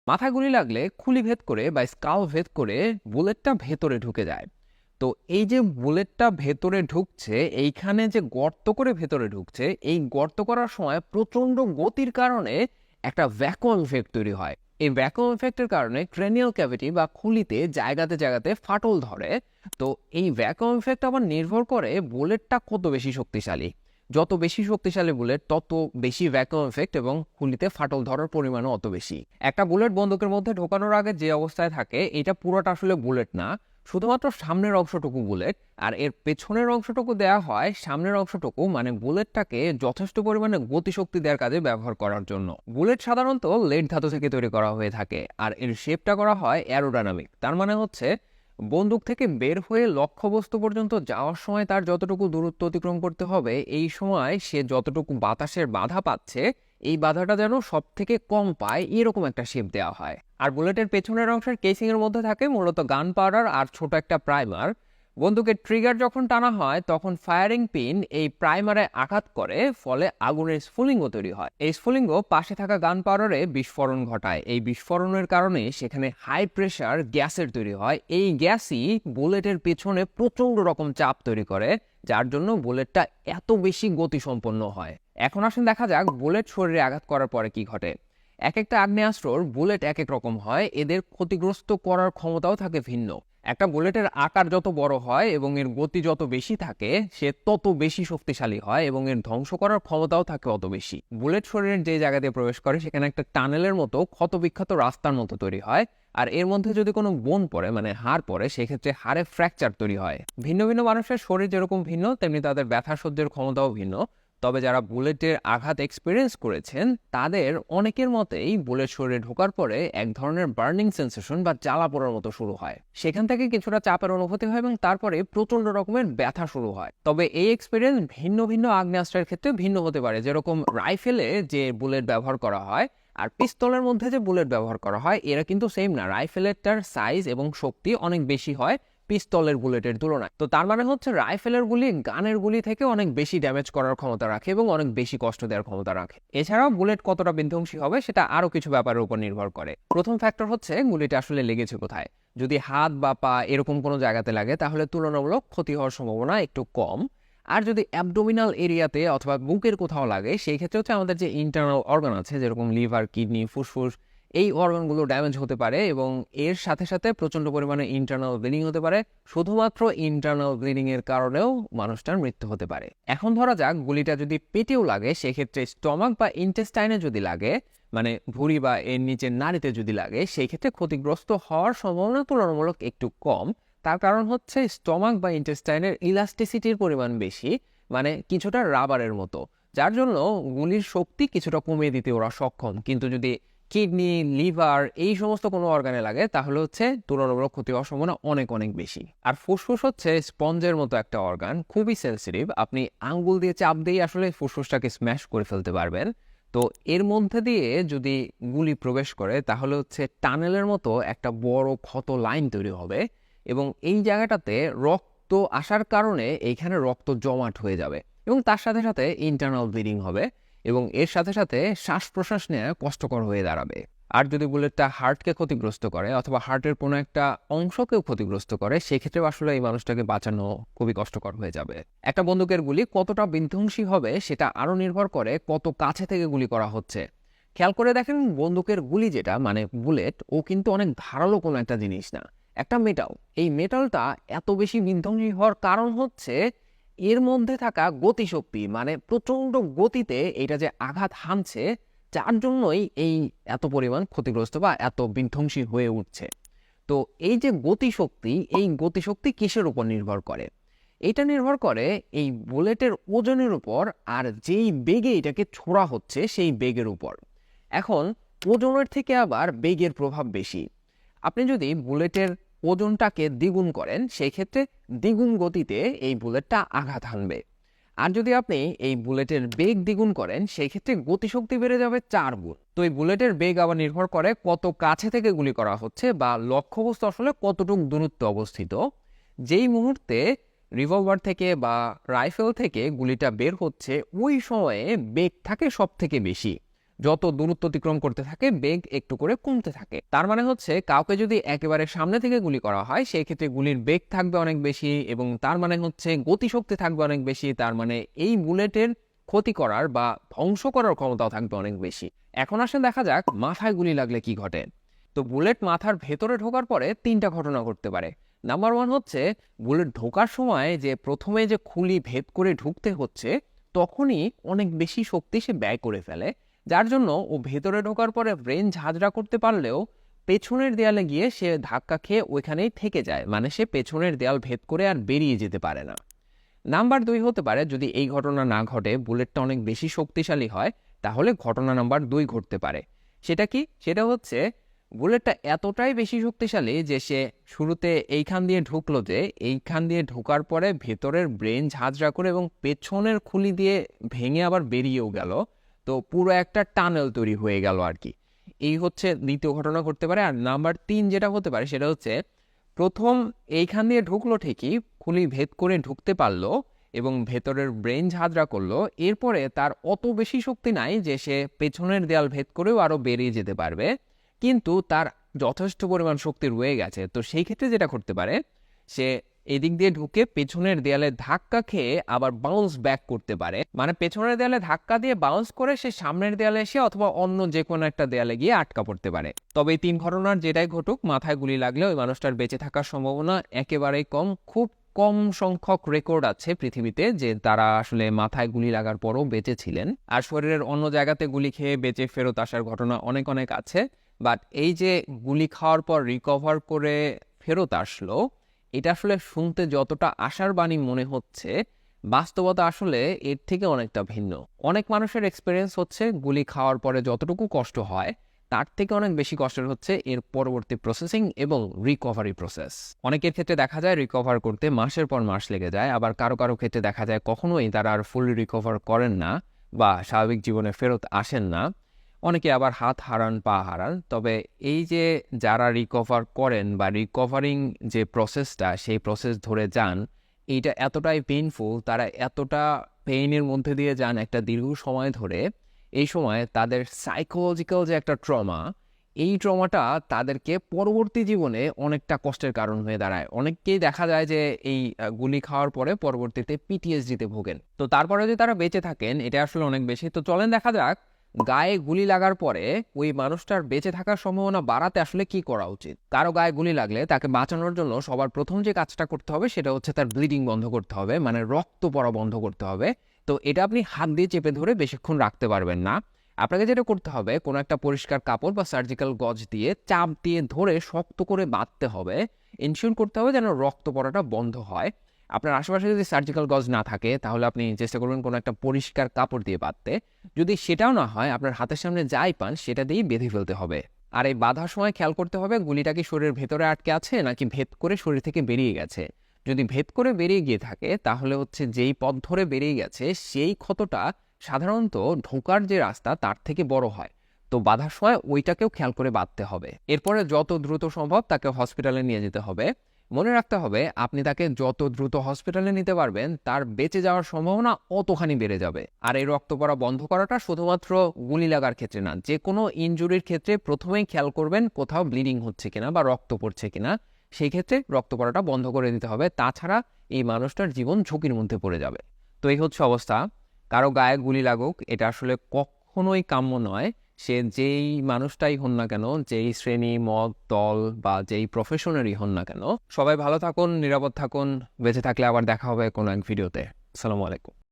মাথায় গুলি লাগলে খুলি ভেদ করে বা স্কাল ভেদ করে বুলেটটা ভেতরে ঢুকে যায়। তো এই যে বুলেটটা ভেতরে ঢুকছে, এইখানে যে গর্ত করে ভেতরে ঢুকছে, এই গর্ত করার সময় প্রচন্ড গতির কারণে একটা ভ্যাকুয়াম ইফেক্ট তৈরি হয়। এই ভ্যাকুয়াম ইফেক্টের কারণে ক্রেনিয়াল ক্যাভিটি বা খুলিতে জায়গাতে জায়গাতে ফাটল ধরে। তো এই ভ্যাকুয়াম ইফেক্ট আবার নির্ভর করে বুলেটটা কত বেশি শক্তিশালী। যত বেশি শক্তিশালী বুলেট তত বেশি ভ্যাকুয়াম ইফেক্ট এবং খুলিতে ফাটল ধরার পরিমাণও অত বেশি। একটা বুলেট বন্দুকের মধ্যে ঢোকানোর আগে যে অবস্থায় থাকে, এটা পুরোটা আসলে বুলেট না, শুধুমাত্র সামনের অংশটুকু বুলেট। আর এর পেছনের অংশটুকু দেয়া হয় সামনের অংশটুকু মানে বুলেটটাকে যথেষ্ট পরিমাণে গতিশক্তি দেওয়ার কাজে ব্যবহার করার জন্য। বুলেট সাধারণত লেড ধাতু থেকে তৈরি করা হয়ে থাকে, আর এর শেপটা করা হয় অ্যারোডাইনামিক। তার মানে হচ্ছে বন্দুক থেকে বের হয়ে লক্ষ্যবস্তু পর্যন্ত যাওয়ার সময় তার যতটুকু দূরত্ব অতিক্রম করতে হবে, এই সময় সে যতটুকু বাতাসের বাধা পাচ্ছে, এই বাধাটা যেন সব থেকে কম পায়, এরকম একটা শেপ দেওয়া হয়। আর বুলেটের পেছনের অংশের কেসিং এর মধ্যে থাকে মূলত গান পাউডার আর ছোট একটা প্রাইমার। বন্দুকের ট্রিগার যখন টানা হয় তখন ফায়ারিং পিন এই প্রাইমারে আঘাত করে, ফলে আগুনের স্ফুলিঙ্গ তৈরি হয়। এই স্ফুলিঙ্গ পাশে থাকা গান পাউডারে বিস্ফোরণ ঘটায়। এই বিস্ফোরণের কারণে সেখানে হাই প্রেসার গ্যাসের তৈরি হয়। এই গ্যাসই বুলেটের পেছনে প্রচন্ড রকম চাপ তৈরি করে, যার জন্য বুলেটটা এত বেশি গতিসম্পন্ন হয়। এখন আসুন দেখা যাক বুলেট শরীরে আঘাত করার পরে কি ঘটে। এক একটা আগ্নেয়াস্ত্রর বুলেট এক এক রকম হয়, এদের ক্ষতিগ্রস্ত করার ক্ষমতাও থাকে ভিন্ন। একটা বুলেটের আকার যত বড় হয় এবং এর গতি যত বেশি থাকে, সে তত বেশি শক্তিশালী হয় এবং এর ধ্বংস করার ক্ষমতাও থাকে অত বেশি। বুলেট শরীরের যে জায়গা দিয়ে প্রবেশ করে সেখানে একটা টানেলের মতো ক্ষতবিক্ষত রাস্তার মতো তৈরি হয়। আর এর মধ্যে যদি কোনো বোন পড়ে মানে হাড় পড়ে, সেক্ষেত্রে হাড়ে ফ্র্যাকচার তৈরি হয়। ভিন্ন ভিন্ন মানুষের শরীর যেরকম ভিন্ন, তেমনি তাদের ব্যথা সহ্যের ক্ষমতাও ভিন্ন। তবে যারা বুলেটের আঘাত এক্সপিরিয়েন্স করেছেন তাদের অনেকের মতেই বুলেট শরীরে ঢোকার পরে এক ধরনের বার্নিং সেন্সেশন বা জ্বালা পোড়ার মতো শুরু হয়। সেখান থেকে কিছুটা চাপের অনুভূতি হয় এবং তারপরে প্রচন্ড রকমের ব্যথা শুরু হয়। তবে এই এক্সপিরিয়েন্স ভিন্ন ভিন্ন আগ্নেয়াস্ত্রের ক্ষেত্রে ভিন্ন হতে পারে। যেরকম রাইফেলে যে বুলেট ব্যবহার করা হয় আর পিস্তলের মধ্যে যে বুলেট ব্যবহার করা হয়, এরা কিন্তু সেম না। রাইফেলেরটার সাইজ এবং শক্তি অনেক বেশি হয় পিস্তলের বুলেটের তুলনায়। তো তার মানে হচ্ছে রাইফেলের গুলি গানের গুলি থেকে অনেক বেশি ড্যামেজ করার ক্ষমতা রাখে এবং অনেক বেশি কষ্ট দেওয়ার ক্ষমতা রাখে। এছাড়াও বুলেট কতটা বিধ্বংসী হবে সেটা আরো কিছু ব্যাপারের উপর নির্ভর করে। প্রথম ফ্যাক্টর হচ্ছে গুলিটা আসলে লেগেছে কোথায়। যদি হাত বা পা এরকম কোনো জায়গাতে লাগে তাহলে তুলনামূলক ক্ষতি হওয়ার সম্ভাবনা একটু কম। আর যদি অ্যাবডোমিনাল এরিয়াতে অথবা বুকের কোথাও লাগে, সেই ক্ষেত্রে হচ্ছে আমাদের যে ইন্টারনাল অর্গান আছে, যেরকম লিভার, কিডনি, ফুসফুস, এই অর্গানগুলো ড্যামেজ হতে পারে এবং এর সাথে সাথে প্রচন্ড পরিমাণে ইন্টারনাল ব্লিডিং হতে পারে। শুধুমাত্র ইন্টারনাল ব্লিডিং এর কারণেও মানুষটার মৃত্যু হতে পারে। এখন ধরা যাক গুলিটা যদি পেটেও লাগে, সেক্ষেত্রে স্টমাক বা ইন্টেস্টাইনে যদি লাগে, মানে ভুঁড়ি বা এর নিচের নাড়িতে যদি লাগে, সেই ক্ষেত্রে ক্ষতিগ্রস্ত হওয়ার সম্ভাবনা তুলনামূলক একটু কম। তার কারণ হচ্ছে স্টমাক বা ইন্টেস্টাইনের ইলাস্টিসিটির পরিমাণ বেশি, মানে কিছুটা রাবারের মতো, যার জন্য গুলির শক্তি কিছুটা কমিয়ে দিতে ওরা সক্ষম। কিন্তু যদি কিডনি, লিভার এই সমস্ত কোনো অর্গানে লাগে তাহলে হচ্ছে তুলনামূলক ক্ষতি হওয়ার সম্ভাবনা অনেক অনেক বেশি। আর ফুসফুস হচ্ছে স্পঞ্জের মতো একটা অর্গান, খুবই সেন্সিটিভ। আপনি আঙ্গুল দিয়ে চাপ দিয়ে আসলে ফুসফুসটাকে স্ম্যাশ করে ফেলতে পারবেন। তো এর মধ্যে দিয়ে যদি গুলি প্রবেশ করে তাহলে হচ্ছে টানেলের মতো একটা বড় ক্ষত লাইন তৈরি হবে এবং এই জায়গাটাতে রক্ত আসার কারণে এইখানে রক্ত জমাট হয়ে যাবে এবং তার সাথে সাথে ইন্টারনাল ব্লিডিং হবে এবং এর সাথে সাথে শ্বাস প্রশ্বাস নেওয়া কষ্টকর হয়ে দাঁড়াবে। আর যদি বুলেটটা হার্টকে ক্ষতিগ্রস্ত করে অথবা হার্টের কোনো একটা অংশকেও ক্ষতিগ্রস্ত করে, সেক্ষেত্রে আসলে এই মানুষটাকে বাঁচানো খুবই কষ্টকর হয়ে যাবে। একটা বন্দুকের গুলি কতটা বিধ্বংসী হবে সেটা আরো নির্ভর করে কত কাছে থেকে গুলি করা হচ্ছে। খেয়াল করে দেখেন, বন্দুকের গুলি যেটা মানে বুলেট, ও কিন্তু অনেক ধারালো কোনো একটা জিনিস না, একটা মেটাল। এই মেটালটা এত বেশি বিধ্বংসী হওয়ার কারণ হচ্ছে এর মধ্যে থাকা গতিশক্তি, মানে প্রচন্ড গতিতে এটা যে আঘাত হানছে, যার জন্যই এই এত পরিমাণ ক্ষতিগ্রস্ত বা এত বিধ্বংসী হয়ে উঠছে। তো এই যে গতিশক্তি, এই গতিশক্তি কিসের উপর নির্ভর করে? এটা নির্ভর করে এই বুলেটের ওজনের উপর আর যেই বেগে এটাকে ছোড়া হচ্ছে সেই বেগের উপর। এখন ওজনের থেকে আবার বেগের প্রভাব বেশি। আপনি যদি বুলেটের ওজনটাকে দ্বিগুণ করেন, সেই ক্ষেত্রে দ্বিগুণ গতিতে এই বুলেটটা আঘাত হানবে। আর যদি আপনি এই বুলেটের বেগ দ্বিগুণ করেন, সেই ক্ষেত্রে গতিশক্তি বেড়ে যাবে 4 গুণ। তো এই বুলেটের বেগ আবার নির্ভর করে কত কাছে থেকে গুলি করা হচ্ছে বা লক্ষ্যবস্তু আসলে কতটুকু দূরত্বে অবস্থিত। যেই মুহূর্তে রিভলভার থেকে বা রাইফেল থেকে গুলিটা বের হচ্ছে, ওই সময়ে বেগ থাকে সব থেকে বেশি। যত দূরত্ব অতিক্রম করতে থাকে বেগ একটু করে কমতে থাকে। তার মানে হচ্ছে কাউকে যদি একেবারে সামনে থেকে গুলি করা হয় সেই ক্ষেত্রে গুলির বেগ থাকবে অনেক বেশি, এবং তার মানে হচ্ছে গতিশক্তি থাকবে অনেক বেশি। তার মানে এই বুলেটের ক্ষতি করার বা ধ্বংস করার ক্ষমতাও থাকবে অনেক বেশি। এখন আসলে দেখা যাক মাথায় গুলি লাগলে কি ঘটে। তো বুলেট মাথার ভেতরে ঢোকার পরে 3টা ঘটনা ঘটতে পারে। নাম্বার 1 হচ্ছে বুলেট ঢোকার সময় যে প্রথমে যে খুলি ভেদ করে ঢুকতে হচ্ছে তখনই অনেক বেশি শক্তি সে ব্যয় করে ফেলে, যার জন্য ও ভেতরে ঢোকার পরে ব্রেন ঝাঁঝরা করতে পারলেও পেছনের দেয়ালে গিয়ে সে ধাক্কা খেয়ে ওইখানেই থেকে যায়, মানে সে পেছনের দেয়াল ভেদ করে আর বেরিয়ে যেতে পারে না। নাম্বার 2 হতে পারে যদি এই ঘটনা না ঘটে, বুলেটটা অনেক বেশি শক্তিশালী হয়, তাহলে ঘটনা নাম্বার 2 ঘটতে পারে। সেটা কি? সেটা হচ্ছে বুলেটটা এতটাই বেশি শক্তিশালী যে সে শুরুতে এইখান দিয়ে ঢুকলো, যে এইখান দিয়ে ঢোকার পরে ভেতরের ব্রেন ঝাঁঝরা করে এবং পেছনের খুলি দিয়ে ভেঙে আবার বেরিয়েও গেল। তো পুরো একটা টানেল তৈরি হয়ে গেল আর কি। এই হচ্ছে দ্বিতীয় ঘটনা ঘটতে পারে। আর নাম্বার 3 যেটা হতে পারে সেটা হচ্ছে প্রথম এইখান দিয়ে ঢুকলো ঠিকই, খুলি ভেদ করে ঢুকতে পারলো এবং ভেতরের ব্রেন ঝাঁঝরা করলো, এরপরে তার অত বেশি শক্তি নাই যে সে পেছনের দেয়াল ভেদ করেও আরো বেরিয়ে যেতে পারবে, কিন্তু তার যথেষ্ট পরিমাণ শক্তি রয়ে গেছে। তো সেই ক্ষেত্রে যেটা করতে পারে, সে এদিক দিয়ে ঢুকে পেছনের দেয়ালে ধাক্কা খেয়ে আবার বাউন্স ব্যাক করতে পারে, মানে পেছনের দেয়ালে ধাক্কা দিয়ে বাউন্স করে সে সামনের দেয়ালে এসে অথবা অন্য যে কোনো একটা দেয়ালে গিয়ে আটকা পড়তে পারে। তবে এই 3 ঘটনার যেটাই ঘটুক, মাথায় গুলি লাগলে ওই মানুষটার বেঁচে থাকার সম্ভাবনা একেবারেই কম। খুব কম সংখ্যক রেকর্ড আছে পৃথিবীতে যে তারা আসলে মাথায় গুলি লাগার পরও বেঁচে ছিলেন। আর শরীরের অন্য জায়গাতে গুলি খেয়ে বেঁচে ফেরত আসার ঘটনা অনেক অনেক আছে। বাট এই যে গুলি খাওয়ার পর রিকভার করে ফেরত আসলো, এটা আসলে শুনতে যতটা আশার বাণী মনে হচ্ছে, বাস্তবতা আসলে এর থেকে অনেকটা ভিন্ন। অনেক মানুষের এক্সপিরিয়েন্স হচ্ছে গুলি খাওয়ার পরে যতটুকু কষ্ট হয় তার থেকে অনেক বেশি কষ্টের হচ্ছে এর পরবর্তী প্রসেসিং এবং রিকভারি প্রসেস। অনেকের ক্ষেত্রে দেখা যায় রিকভার করতে মাসের পর মাস লেগে যায়, আবার কারো কারো ক্ষেত্রে দেখা যায় কখনোই তারা আর ফুলি রিকভার করেন না বা স্বাভাবিক জীবনে ফেরত আসেন না। অনেকে আবার হাত হারান, পা হারান। তবে এই যে যারা রিকভার করেন বা রিকভারিং যে প্রসেসটা সেই প্রসেস ধরে যান, এইটা এতটাই পেইনফুল, তারা এতটা পেইনের মধ্যে দিয়ে যান একটা দীর্ঘ সময় ধরে, এই সময় তাদের সাইকোলজিক্যাল যে একটা ট্রমা, এই ট্রমাটা তাদেরকে পরবর্তী জীবনে অনেকটা কষ্টের কারণ হয়ে দাঁড়ায়। অনেককেই দেখা যায় যে এই গুলি খাওয়ার পরে পরবর্তীতে পিটিএসডিতে ভোগেন। তো তারপরে যদি তারা বেঁচে থাকেন এটা আসলে অনেক বেশি। তো চলেন দেখা যাক গায়ে গুলি লাগার পরে ওই মানুষটার বেঁচে থাকার সম্ভাবনা বাড়াতে আসলে কি করা উচিত। কারো গায়ে গুলি লাগলে তাকে বাঁচানোর জন্য সবার প্রথম যে কাজটা করতে হবে সেটা হচ্ছে তার ব্লিডিং বন্ধ করতে হবে, মানে রক্ত পড়া বন্ধ করতে হবে। তো এটা আপনি হাত দিয়ে চেপে ধরে বেশিক্ষণ রাখতে পারবেন না। আপনাকে যেটা করতে হবে, কোনো একটা পরিষ্কার কাপড় বা সার্জিক্যাল গজ দিয়ে চাপ দিয়ে ধরে শক্ত করে বাঁধতে হবে। ইনশিওর করতে হবে যেন রক্ত পড়াটা বন্ধ হয়। আপনার আশেপাশে যদি সার্জিক্যাল গজ না থাকে তাহলে আপনি চেষ্টা করবেন কোনো একটা পরিষ্কার কাপড় দিয়ে বাঁধতে। যদি সেটাও না হয়, আপনার হাতের সামনে যাই পান সেটা দিয়েই বেঁধে ফেলতে হবে। আর এই বাঁধার সময় খেয়াল করতে হবে গুলিটা কি শরীরের ভেতরে আটকে আছে নাকি ভেদ করে শরীর থেকে বেরিয়ে গেছে। যদি ভেদ করে বেরিয়ে গিয়ে থাকে তাহলে হচ্ছে যেই পথ ধরে বেরিয়ে গেছে সেই ক্ষতটা সাধারণত ঢোকার যে রাস্তা তার থেকে বড় হয়। তো বাঁধার সময় ওইটাকেও খেয়াল করে বাঁধতে হবে। এরপরে যত দ্রুত সম্ভব তাকে হসপিটালে নিয়ে যেতে হবে। মনে রাখতে হবে আপনি তাকে যত দ্রুত হসপিটালে নিতে পারবেন তার বেঁচে যাওয়ার সম্ভাবনা অতখানি বেড়ে যাবে। আর এই রক্ত পড়া বন্ধ করাটা শুধুমাত্র গুলি লাগার ক্ষেত্রে না, যে কোনো ইনজুরির ক্ষেত্রে প্রথমেই খেয়াল করবেন কোথাও ব্লিডিং হচ্ছে কিনা বা রক্ত পড়ছে কিনা। সেই ক্ষেত্রে রক্ত পড়াটা বন্ধ করে দিতে হবে, তাছাড়া এই মানুষটার জীবন ঝুঁকির মধ্যে পড়ে যাবে। তো এই হচ্ছে অবস্থা। কারো গায়ে গুলি লাগুক এটা আসলে কখনোই কাম্য নয়। সে যেই মানুষটাই হন না কেন, যেই শ্রেণী, মত, দল বা যেই প্রফেশনেরই হন না কেন, সবাই ভালো থাকুন, নিরাপদ থাকুন। বেঁচে থাকলে আবার দেখা হবে কোনো এক ভিডিওতে। আসসালামু আলাইকুম।